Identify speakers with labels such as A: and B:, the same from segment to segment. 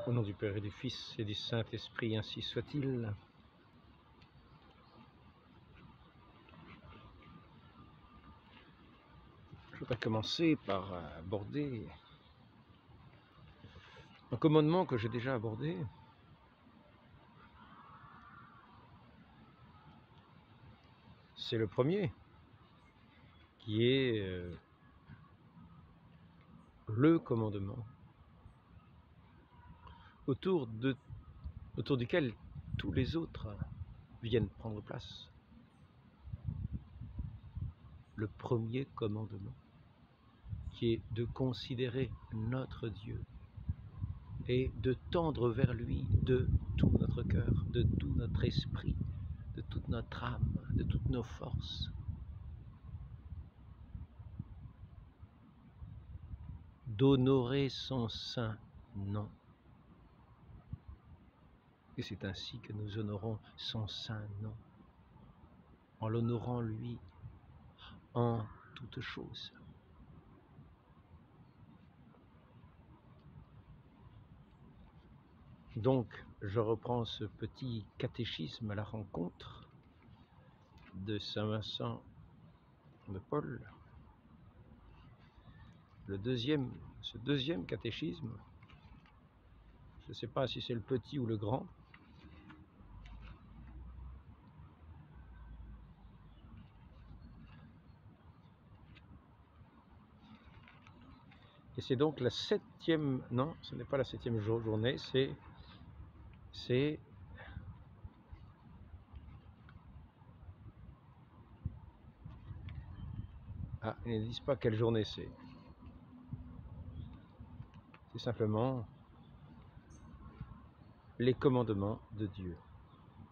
A: Au nom du Père et du Fils et du Saint-Esprit, ainsi soit-il. Je voudrais commencer par aborder un commandement que j'ai déjà abordé. C'est le premier, qui est le commandement, autour duquel tous les autres viennent prendre place. Le premier commandement, qui est de considérer notre Dieu et de tendre vers lui de tout notre cœur, de tout notre esprit, de toute notre âme, de toutes nos forces. D'honorer son saint nom. Et c'est ainsi que nous honorons son saint nom, en l'honorant lui en toutes choses. Donc, je reprends ce petit catéchisme à la rencontre de Saint Vincent de Paul. Ce deuxième catéchisme, je ne sais pas si c'est le petit ou le grand, et c'est donc la 7e, non, ce n'est pas la 7e journée, c'est ah, ils ne disent pas quelle journée c'est. C'est simplement les commandements de Dieu.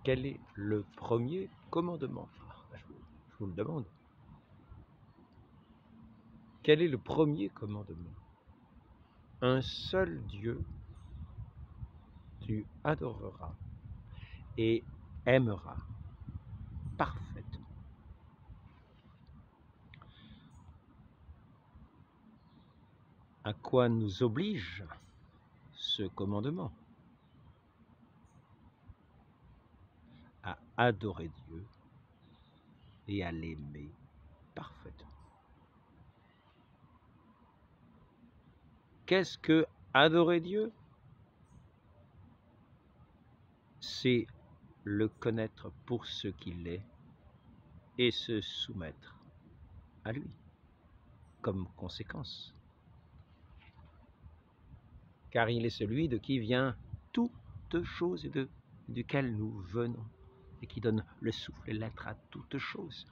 A: Quel est le premier commandement? Je vous le demande. Quel est le premier commandement? Un seul Dieu, tu adoreras et aimeras parfaitement. À quoi nous oblige ce commandement? À adorer Dieu et à l'aimer parfaitement. Qu'est-ce que adorer Dieu? C'est le connaître pour ce qu'il est et se soumettre à lui comme conséquence. Car il est celui de qui vient toute chose et duquel nous venons, et qui donne le souffle et l'être à toute chose.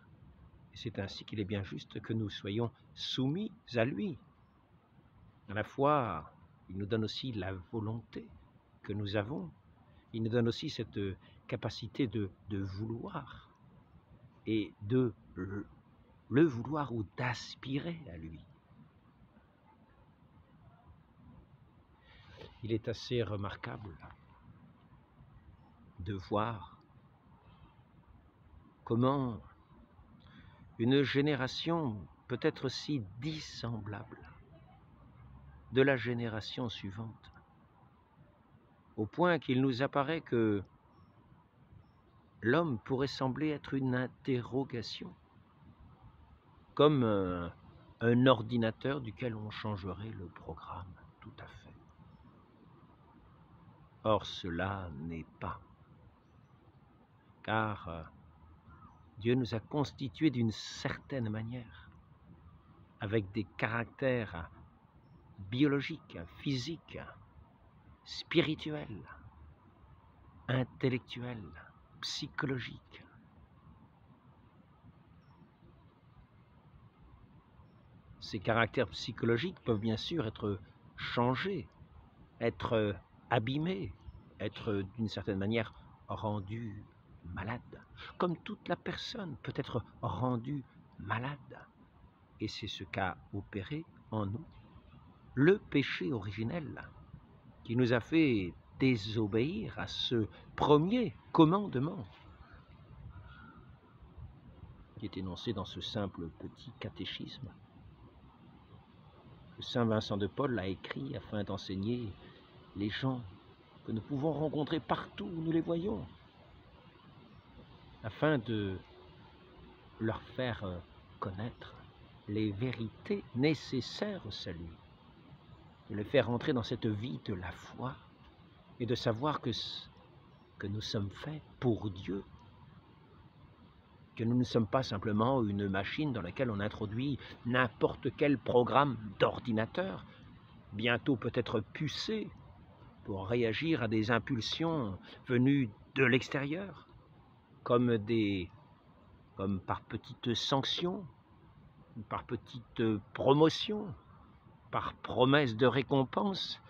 A: Et c'est ainsi qu'il est bien juste que nous soyons soumis à lui. À la fois, il nous donne aussi la volonté que nous avons, il nous donne aussi cette capacité de vouloir, et de le vouloir ou d'aspirer à lui. Il est assez remarquable de voir comment une génération peut être si dissemblable de la génération suivante, au point qu'il nous apparaît que l'homme pourrait sembler être une interrogation, comme un ordinateur duquel on changerait le programme, tout à fait. Or, cela n'est pas, car Dieu nous a constitués d'une certaine manière, avec des caractères biologiques, physiques, spirituels, intellectuels, psychologiques. Ces caractères psychologiques peuvent bien sûr être changés, être abîmés, être d'une certaine manière rendus malades, comme toute la personne peut être rendue malade. Et c'est ce qu'a opéré en nous le péché originel, qui nous a fait désobéir à ce premier commandement qui est énoncé dans ce simple petit catéchisme que Saint Vincent de Paul a écrit afin d'enseigner les gens que nous pouvons rencontrer partout où nous les voyons, afin de leur faire connaître les vérités nécessaires au salut, de les faire entrer dans cette vie de la foi et de savoir que nous sommes faits pour Dieu, que nous ne sommes pas simplement une machine dans laquelle on introduit n'importe quel programme d'ordinateur, bientôt peut-être pucé, pour réagir à des impulsions venues de l'extérieur, comme par petites sanctions, par petites promotions, par promesses de récompense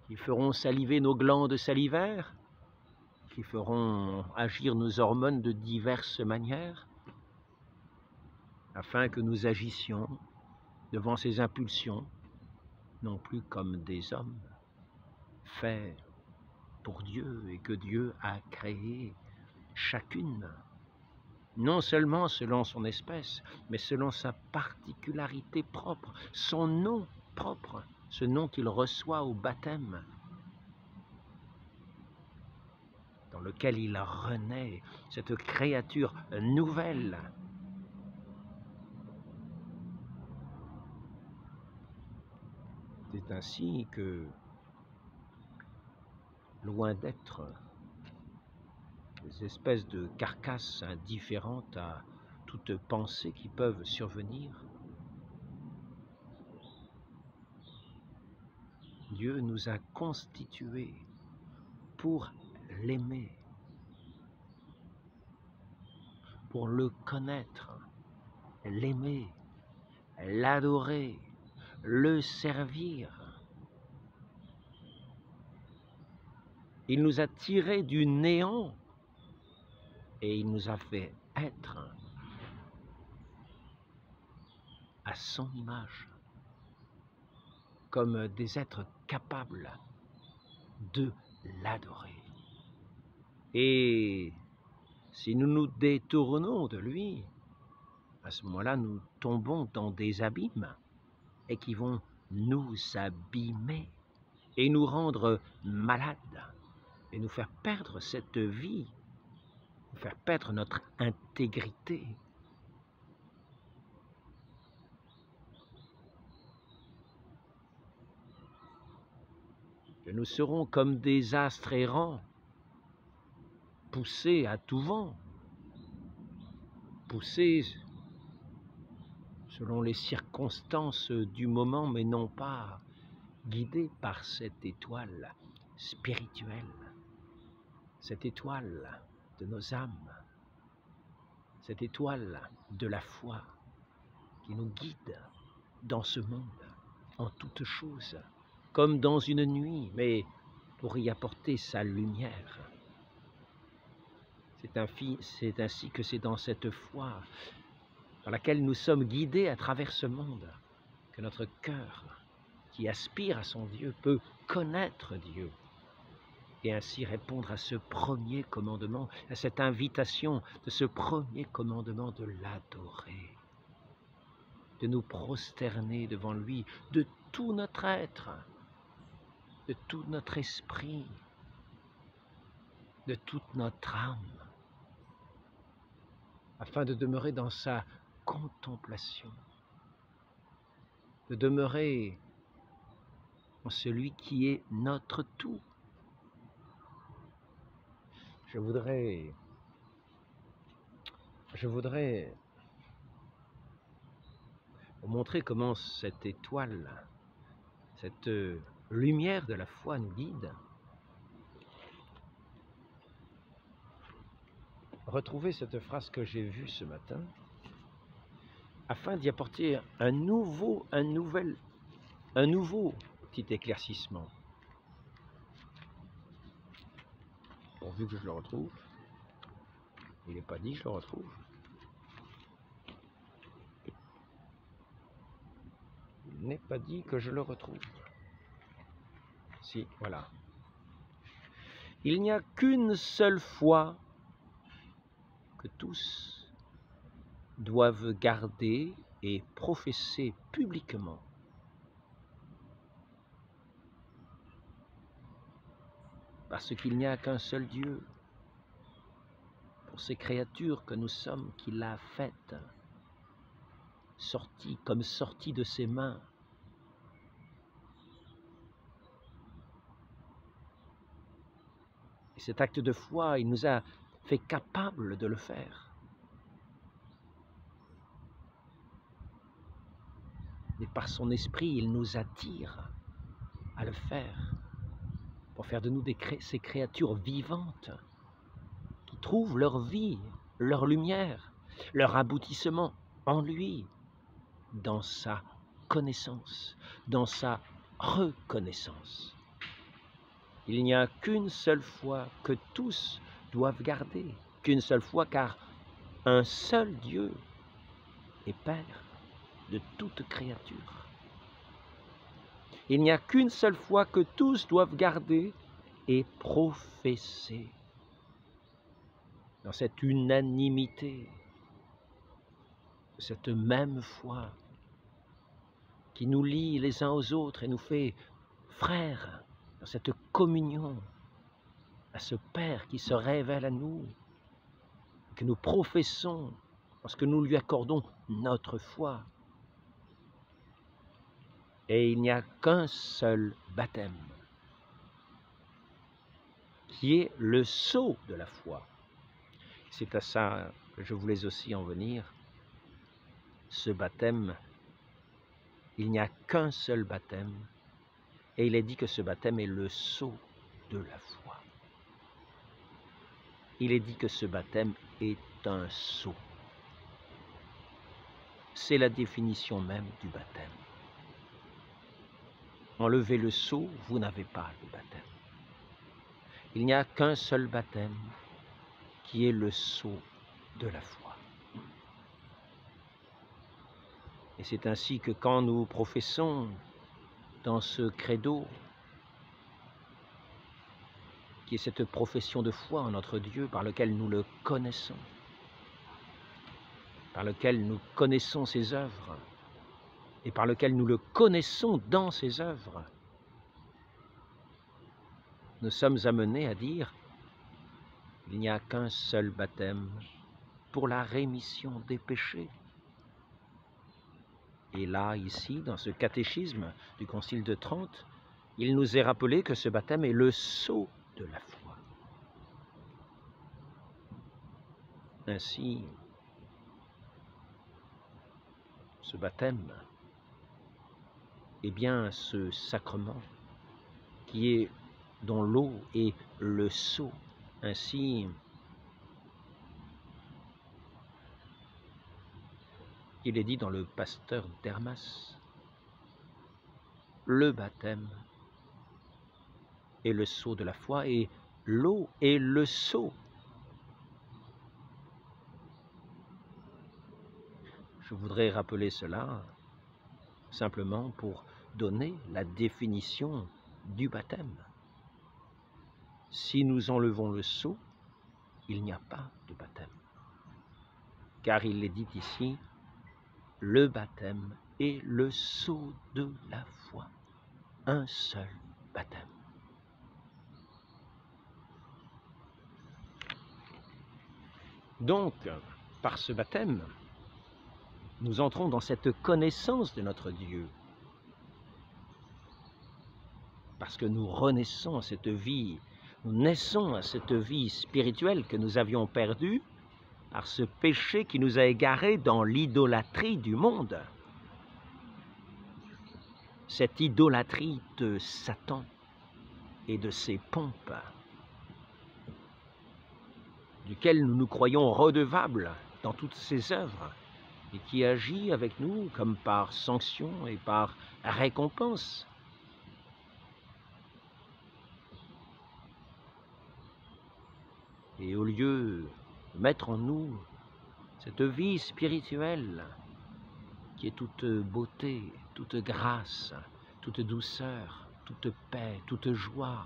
A: qui feront saliver nos glandes salivaires, qui feront agir nos hormones de diverses manières, afin que nous agissions devant ces impulsions, non plus comme des hommes faits pour Dieu et que Dieu a créé chacune, non seulement selon son espèce, mais selon sa particularité propre, son nom propre, ce nom qu'il reçoit au baptême, dans lequel il renaît, cette créature nouvelle. C'est ainsi que, loin d'être des espèces de carcasses indifférentes à toute pensée qui peuvent survenir, Dieu nous a constitués pour l'aimer, pour le connaître, l'aimer, l'adorer, le servir. Il nous a tirés du néant et il nous a fait être à son image, comme des êtres capables de l'adorer. Et si nous nous détournons de lui, à ce moment-là, nous tombons dans des abîmes et qui vont nous abîmer et nous rendre malades et nous faire perdre cette vie, nous faire perdre notre intégrité. Que nous serons comme des astres errants, poussés à tout vent, poussés selon les circonstances du moment, mais non pas guidés par cette étoile spirituelle, cette étoile de nos âmes, cette étoile de la foi qui nous guide dans ce monde, en toutes choses, comme dans une nuit, mais pour y apporter sa lumière. C'est ainsi que c'est dans cette foi dans laquelle nous sommes guidés à travers ce monde, que notre cœur, qui aspire à son Dieu, peut connaître Dieu et ainsi répondre à ce premier commandement, à cette invitation de ce premier commandement de l'adorer, de nous prosterner devant lui de tout notre être, de tout notre esprit, de toute notre âme, afin de demeurer dans sa contemplation, de demeurer en celui qui est notre tout. Je voudrais vous montrer comment cette étoile, cette lumière de la foi nous guide. Retrouvez cette phrase que j'ai vue ce matin, afin d'y apporter un nouveau petit éclaircissement. Pourvu que je le retrouve. Il n'est pas dit que je le retrouve. Il n'est pas dit que je le retrouve. Si, voilà. Il n'y a qu'une seule foi que tous doivent garder et professer publiquement. parce qu'il n'y a qu'un seul Dieu, pour ces créatures que nous sommes, qu'il a faites, sorties de ses mains. Et cet acte de foi, il nous a fait capables de le faire. Et par son esprit, il nous attire à le faire, pour faire de nous ces créatures vivantes qui trouvent leur vie, leur lumière, leur aboutissement en lui, dans sa connaissance, dans sa reconnaissance. Il n'y a qu'une seule foi que tous doivent garder, qu'une seule foi, car un seul Dieu est Père de toute créature. Il n'y a qu'une seule foi que tous doivent garder et professer. Dans cette unanimité, cette même foi qui nous lie les uns aux autres et nous fait frères, dans cette communion, à ce Père qui se révèle à nous, que nous professons lorsque nous lui accordons notre foi. Et il n'y a qu'un seul baptême, qui est le sceau de la foi. C'est à ça que je voulais aussi en venir. Ce baptême, il n'y a qu'un seul baptême, et il est dit que ce baptême est le sceau de la foi. Il est dit que ce baptême est un sceau. C'est la définition même du baptême. Enlevez le sceau, vous n'avez pas le baptême. Il n'y a qu'un seul baptême qui est le sceau de la foi. Et c'est ainsi que quand nous professons dans ce credo, qui est cette profession de foi en notre Dieu par lequel nous le connaissons, par lequel nous connaissons ses œuvres et par lequel nous le connaissons dans ses œuvres, nous sommes amenés à dire qu'il n'y a qu'un seul baptême pour la rémission des péchés. Et là, ici, dans ce catéchisme du Concile de Trente, il nous est rappelé que ce baptême est le sceau de la foi. Ainsi, ce baptême est bien ce sacrement qui est dont l'eau est le sceau. Ainsi, il est dit dans le Pasteur d'Hermas, le baptême est le sceau de la foi et l'eau est le sceau. Je voudrais rappeler cela simplement pour donner la définition du baptême. Si nous enlevons le sceau, il n'y a pas de baptême. Car il est dit ici, le baptême est le sceau de la foi. Un seul baptême. Donc, par ce baptême, nous entrons dans cette connaissance de notre Dieu. Parce que nous renaissons à cette vie, nous naissons à cette vie spirituelle que nous avions perdue par ce péché qui nous a égarés dans l'idolâtrie du monde. Cette idolâtrie de Satan et de ses pompes, duquel nous nous croyons redevables dans toutes ses œuvres, et qui agit avec nous comme par sanction et par récompense. Et au lieu de mettre en nous cette vie spirituelle qui est toute beauté, toute grâce, toute douceur, toute paix, toute joie,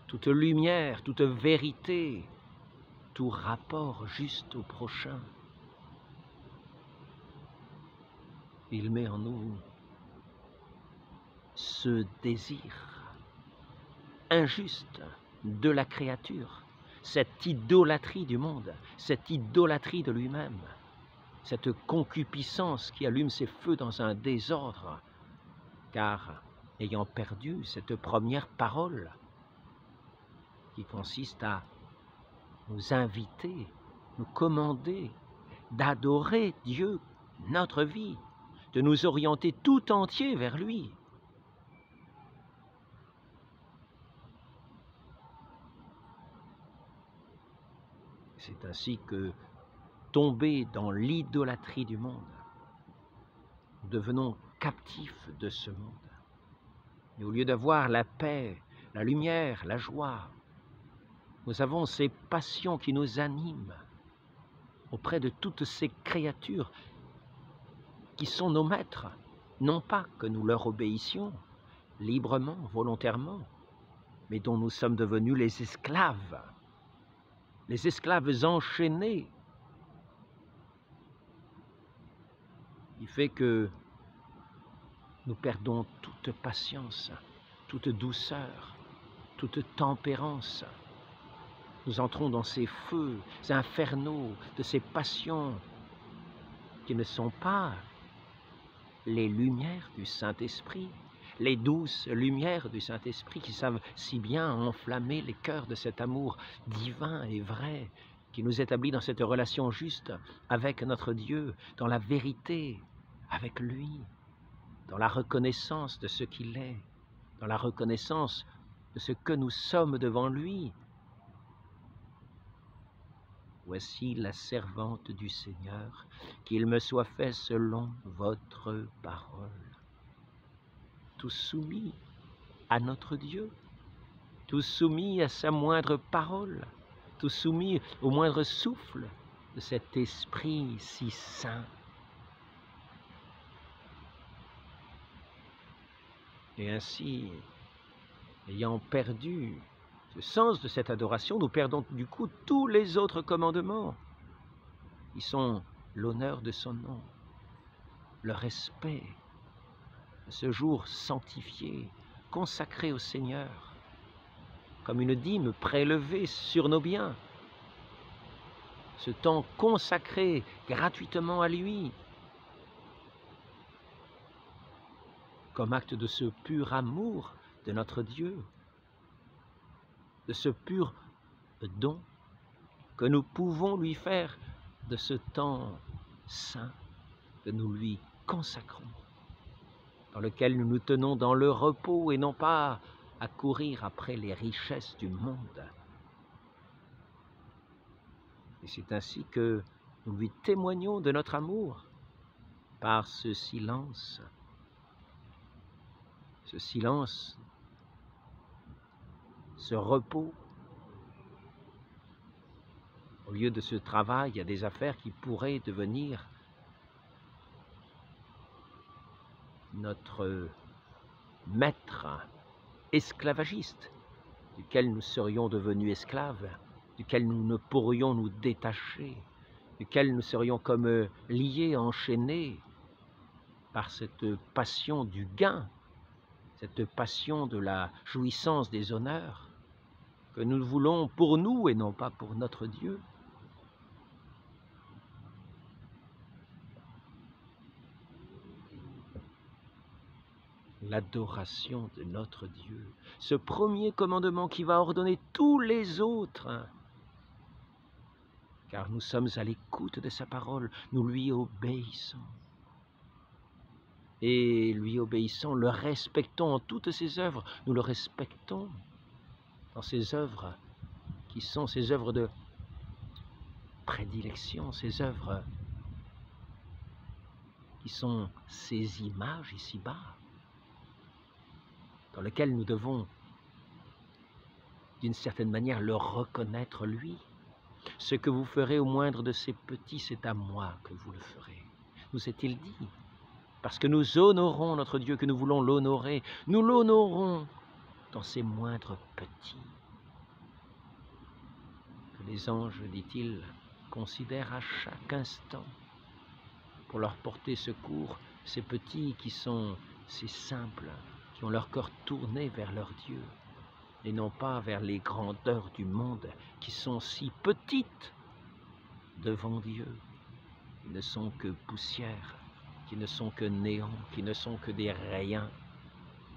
A: toute lumière, toute vérité, tout rapport juste au prochain, il met en nous ce désir injuste de la créature, cette idolâtrie du monde, cette idolâtrie de lui-même, cette concupiscence qui allume ses feux dans un désordre, car ayant perdu cette première parole qui consiste à nous inviter, nous commander d'adorer Dieu, notre vie, de nous orienter tout entier vers lui. C'est ainsi que, tombés dans l'idolâtrie du monde, nous devenons captifs de ce monde. Et au lieu d'avoir la paix, la lumière, la joie, nous avons ces passions qui nous animent auprès de toutes ces créatures qui sont nos maîtres, non pas que nous leur obéissions librement, volontairement, mais dont nous sommes devenus les esclaves enchaînés. Il fait que nous perdons toute patience, toute douceur, toute tempérance. Nous entrons dans ces feux infernaux de ces passions qui ne sont pas les lumières du Saint-Esprit, les douces lumières du Saint-Esprit qui savent si bien enflammer les cœurs de cet amour divin et vrai qui nous établit dans cette relation juste avec notre Dieu, dans la vérité, avec lui, dans la reconnaissance de ce qu'il est, dans la reconnaissance de ce que nous sommes devant lui. Voici la servante du Seigneur, qu'il me soit fait selon votre parole. Tout soumis à notre Dieu, tout soumis à sa moindre parole, tout soumis au moindre souffle de cet esprit si saint. Et ainsi, ayant perdu le sens de cette adoration, nous perdons du coup tous les autres commandements qui sont l'honneur de son nom, le respect de ce jour sanctifié, consacré au Seigneur, comme une dîme prélevée sur nos biens, ce temps consacré gratuitement à lui, comme acte de ce pur amour de notre Dieu, de ce pur don que nous pouvons lui faire de ce temps saint que nous lui consacrons, dans lequel nous nous tenons dans le repos et non pas à courir après les richesses du monde. Et c'est ainsi que nous lui témoignons de notre amour par ce silence, ce repos. Au lieu de ce travail, il y a des affaires qui pourraient devenir notre maître esclavagiste, duquel nous serions devenus esclaves, duquel nous ne pourrions nous détacher, duquel nous serions comme liés, enchaînés par cette passion du gain, cette passion de la jouissance des honneurs que nous voulons pour nous et non pas pour notre Dieu. L'adoration de notre Dieu, ce premier commandement qui va ordonner tous les autres, car nous sommes à l'écoute de sa parole, nous lui obéissons. Et lui obéissons, le respectons en toutes ses œuvres, nous le respectons dans ses œuvres qui sont ses œuvres de prédilection, ses œuvres qui sont ses images ici-bas, dans lesquelles nous devons d'une certaine manière le reconnaître lui. Ce que vous ferez au moindre de ces petits, c'est à moi que vous le ferez, nous est-il dit. Parce que nous honorons notre Dieu, que nous voulons l'honorer, nous l'honorons dans ses moindres petits. Que les anges, dit-il, considèrent à chaque instant pour leur porter secours ces petits qui sont si simples, qui ont leur cœur tourné vers leur Dieu et non pas vers les grandeurs du monde qui sont si petites devant Dieu, qui ne sont que poussière, qui ne sont que néant, qui ne sont que des riens,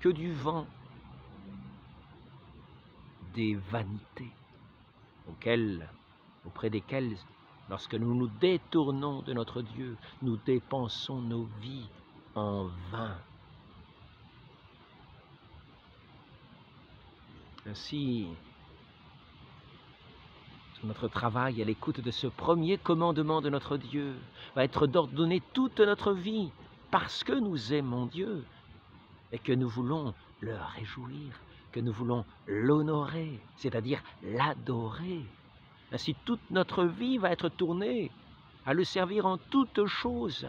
A: que du vent, des vanités auprès desquelles, lorsque nous nous détournons de notre Dieu, nous dépensons nos vies en vain. Ainsi, notre travail à l'écoute de ce premier commandement de notre Dieu va être d'ordonner toute notre vie parce que nous aimons Dieu et que nous voulons le réjouir, que nous voulons l'honorer, c'est-à-dire l'adorer. Ainsi, toute notre vie va être tournée à le servir en toutes choses,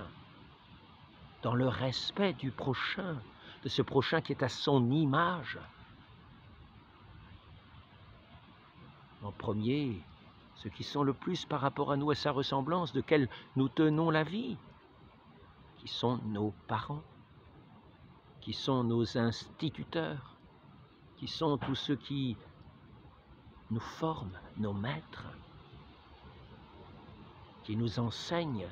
A: dans le respect du prochain, de ce prochain qui est à son image. En premier, ceux qui sont le plus par rapport à nous, à sa ressemblance, de quels nous tenons la vie, qui sont nos parents, qui sont nos instituteurs, qui sont tous ceux qui nous forment, nos maîtres, qui nous enseignent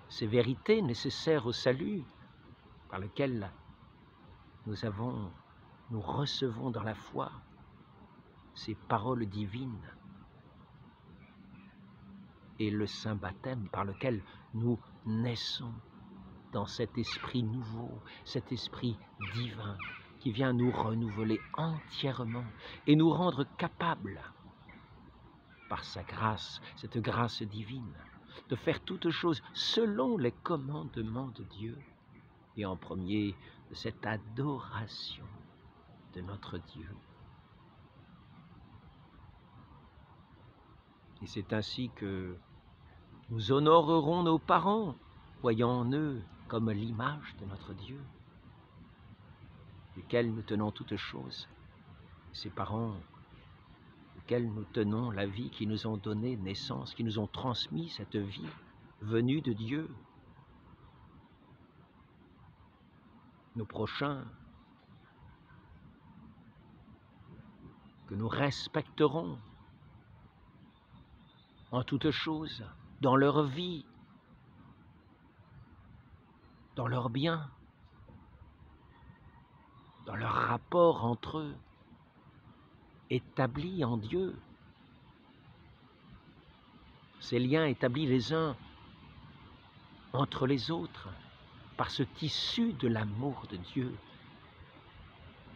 A: ces vérités nécessaires au salut, par lesquelles nous recevons dans la foi ces paroles divines et le saint baptême par lequel nous naissons dans cet esprit nouveau, cet esprit divin qui vient nous renouveler entièrement et nous rendre capables, par sa grâce, cette grâce divine, de faire toutes choses selon les commandements de Dieu et en premier de cette adoration de notre Dieu. Et c'est ainsi que nous honorerons nos parents, voyant en eux comme l'image de notre Dieu, duquel nous tenons toutes choses. Ces parents, duquel nous tenons la vie, qui nous ont donné naissance, qui nous ont transmis cette vie venue de Dieu. Nos prochains, que nous respecterons en toutes choses, dans leur vie, dans leurs biens, dans leur rapport entre eux, établis en Dieu. Ces liens établis les uns entre les autres par ce tissu de l'amour de Dieu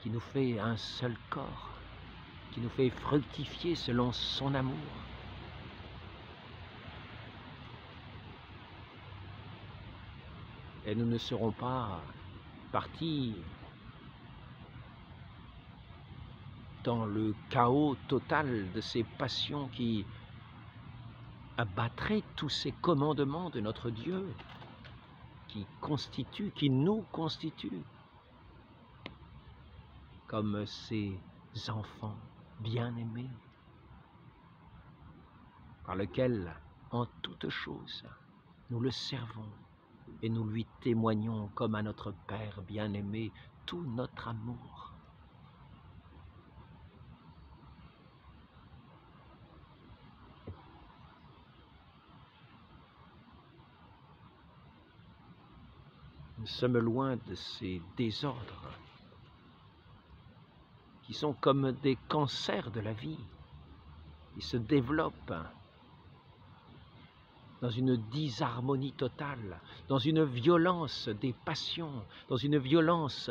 A: qui nous fait un seul corps, qui nous fait fructifier selon son amour. Et nous ne serons pas partis dans le chaos total de ces passions qui abattraient tous ces commandements de notre Dieu, qui nous constituent comme ces enfants bien-aimés, par lesquels, en toutes choses, nous le servons et nous lui témoignons comme à notre Père bien-aimé tout notre amour. Nous sommes loin de ces désordres qui sont comme des cancers de la vie. Ils se développent dans une disharmonie totale, dans une violence des passions, dans une violence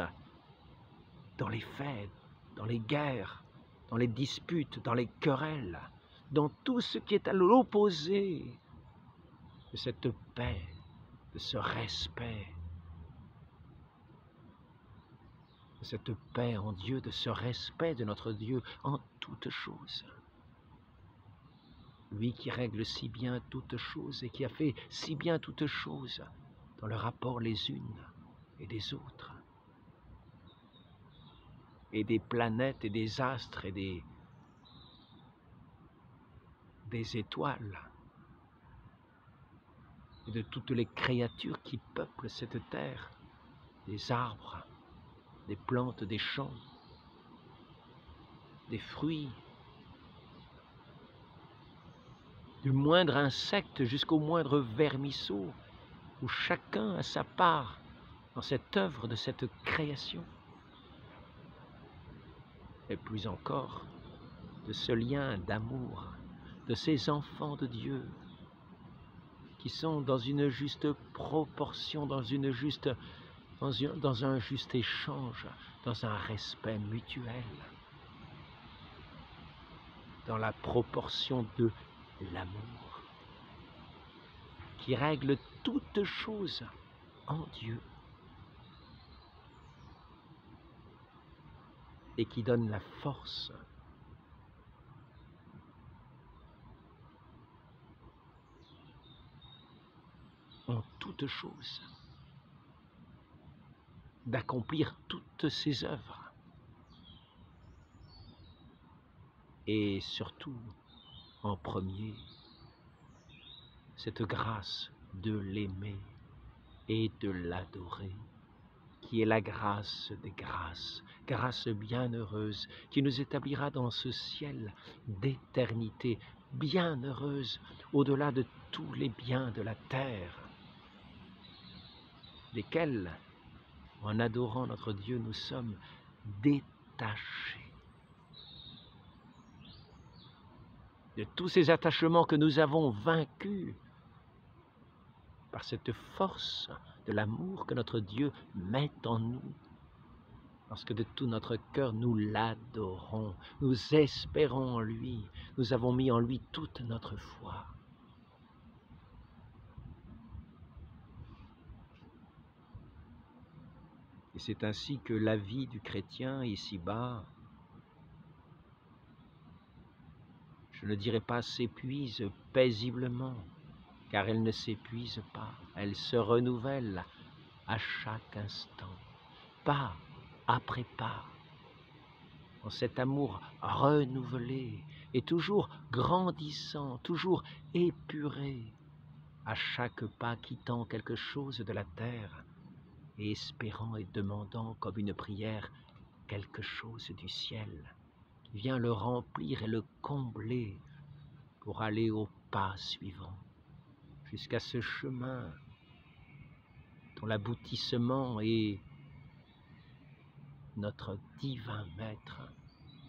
A: dans les faits, dans les guerres, dans les disputes, dans les querelles, dans tout ce qui est à l'opposé de cette paix, de ce respect, de cette paix en Dieu, de ce respect de notre Dieu en toutes choses. Lui qui règle si bien toutes choses et qui a fait si bien toutes choses dans le rapport les unes et des autres, et des planètes et des astres et des étoiles, et de toutes les créatures qui peuplent cette terre, des arbres, des plantes, des champs. des fruits, du moindre insecte jusqu'au moindre vermisseau, où chacun a sa part dans cette œuvre de cette création. Et plus encore, de ce lien d'amour, de ces enfants de Dieu, qui sont dans une juste proportion, dans un juste échange, dans un respect mutuel, dans la proportion de l'amour, qui règle toutes choses en Dieu et qui donne la force en toutes choses d'accomplir toutes ses œuvres et surtout en premier cette grâce de l'aimer et de l'adorer, qui est la grâce des grâces, grâce bienheureuse qui nous établira dans ce ciel d'éternité, bienheureuse au-delà de tous les biens de la terre, desquels, en adorant notre Dieu, nous sommes détachés. De tous ces attachements que nous avons vaincus par cette force de l'amour que notre Dieu met en nous, parce que de tout notre cœur nous l'adorons, nous espérons en lui, nous avons mis en lui toute notre foi. Et c'est ainsi que la vie du chrétien ici-bas, je ne dirais pas s'épuise paisiblement, car elle ne s'épuise pas, elle se renouvelle à chaque instant, pas après pas, en cet amour renouvelé et toujours grandissant, toujours épuré, à chaque pas quittant quelque chose de la terre et espérant et demandant comme une prière quelque chose du ciel, qui vient le remplir et le combler pour aller au pas suivant, jusqu'à ce chemin dont l'aboutissement est notre divin Maître,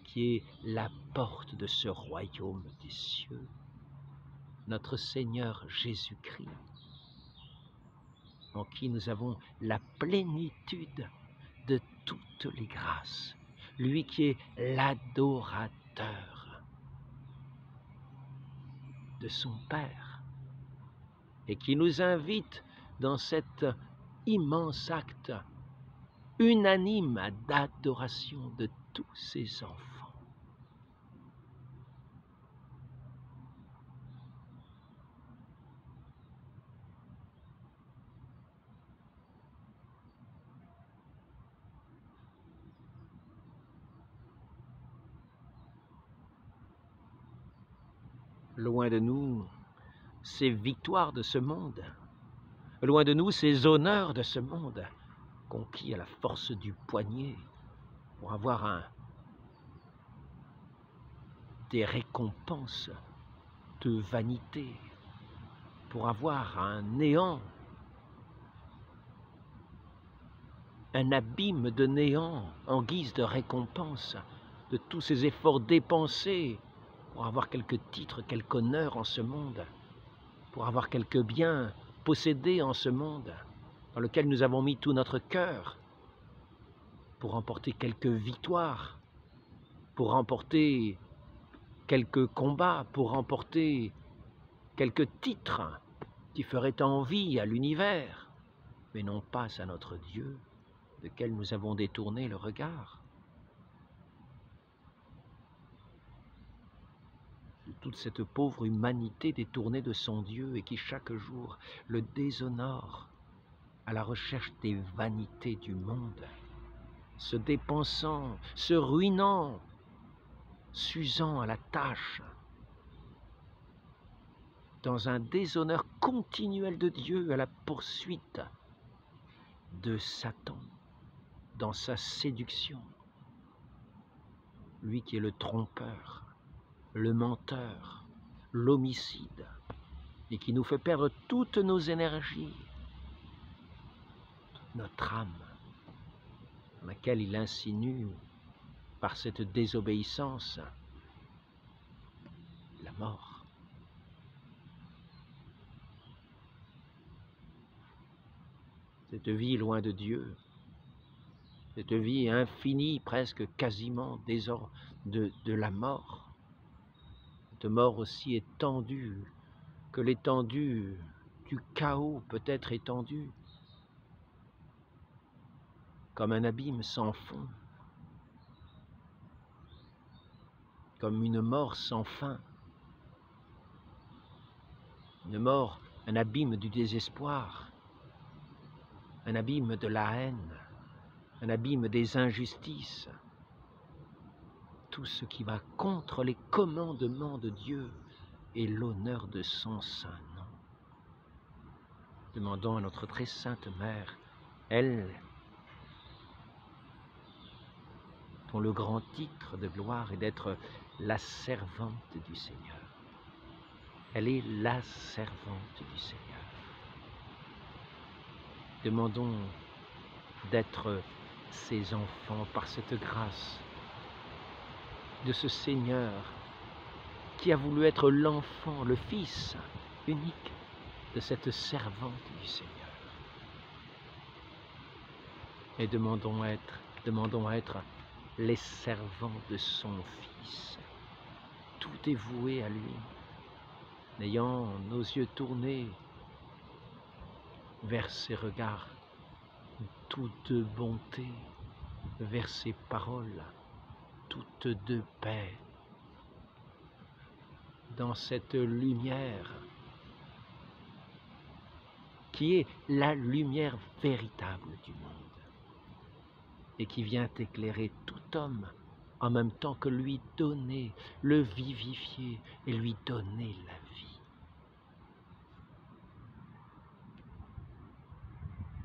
A: qui est la porte de ce royaume des cieux, notre Seigneur Jésus-Christ, en qui nous avons la plénitude de toutes les grâces, lui qui est l'adorateur de son Père et qui nous invite dans cet immense acte unanime d'adoration de tous ses enfants. Loin de nous ces victoires de ce monde, loin de nous ces honneurs de ce monde, conquis à la force du poignet pour avoir des récompenses de vanité, pour avoir un néant, un abîme de néant en guise de récompense de tous ces efforts dépensés pour avoir quelques titres, quelque honneur en ce monde, pour avoir quelques biens possédés en ce monde, dans lequel nous avons mis tout notre cœur, pour remporter quelques victoires, pour remporter quelques combats, pour remporter quelques titres qui feraient envie à l'univers, mais non pas à notre Dieu, lequel nous avons détourné le regard. De toute cette pauvre humanité détournée de son Dieu et qui chaque jour le déshonore à la recherche des vanités du monde, se dépensant, se ruinant, s'usant à la tâche, dans un déshonneur continuel de Dieu à la poursuite de Satan, dans sa séduction. lui qui est le trompeur, le menteur, l'homicide, et qui nous fait perdre toutes nos énergies, notre âme, dans laquelle il insinue, par cette désobéissance, la mort. Cette vie loin de Dieu, cette vie infinie, presque quasiment de la mort, cette mort aussi étendue que l'étendue du chaos peut être étendue, comme un abîme sans fond, comme une mort sans fin, une mort, un abîme du désespoir, un abîme de la haine, un abîme des injustices, tout ce qui va contre les commandements de Dieu et l'honneur de son saint nom. Demandons à notre très sainte Mère, elle, dont le grand titre de gloire est d'être la servante du Seigneur. Elle est la servante du Seigneur. Demandons d'être ses enfants par cette grâce de ce Seigneur qui a voulu être l'enfant, le Fils unique de cette servante du Seigneur. Et demandons à être les servants de son Fils. Tout est voué à lui, n'ayant nos yeux tournés vers ses regards, toute bonté, vers ses paroles, toute de paix, dans cette lumière qui est la lumière véritable du monde et qui vient éclairer tout homme en même temps que lui donner, le vivifier et lui donner la vie.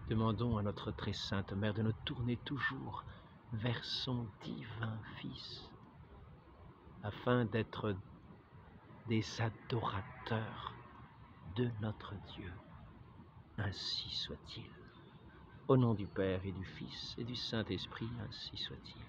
A: Demandons à notre très sainte Mère de nous tourner toujours vers son divin Fils, afin d'être des adorateurs de notre Dieu. Ainsi soit-il. Au nom du Père et du Fils et du Saint-Esprit, ainsi soit-il.